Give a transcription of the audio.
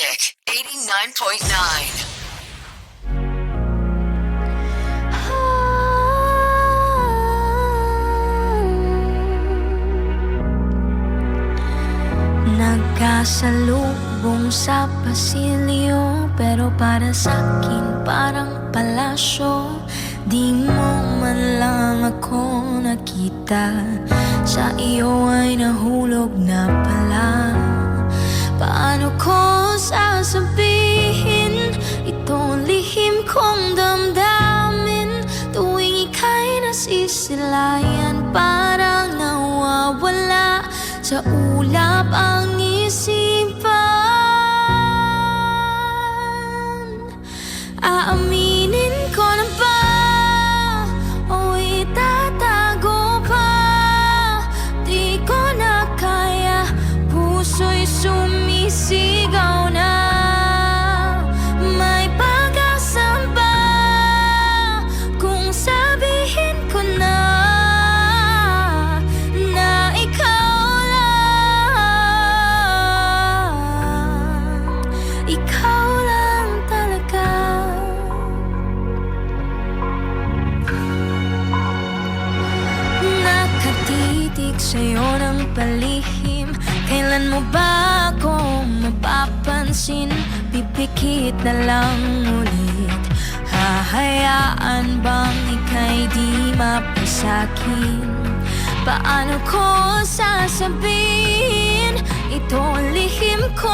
Magic 89.9. Nagkasalubong sa pasilyo, pero para sa'kin parang palasyo. Di mo man lang ako nakita, sa iyo ay nahulog na pala. Paano ko sasabihin itong lihim kong damdamin, tuwing ika'y nasisilayan, parang nawawala sa ulap ang isipan. Aaminin ko na ba o itatago pa? Di ko na kaya, puso'y sumisigaw na. May pag-asa ba kung sabihin ko na na ikaw lang talaga? Nakatitig sa'yo ng palihim, kailan mo ba ako mapapansin? Pipikit na lang ulit, hahayaan bang ika'y di mapasakin? Paano ko sasabihin itong lihim ko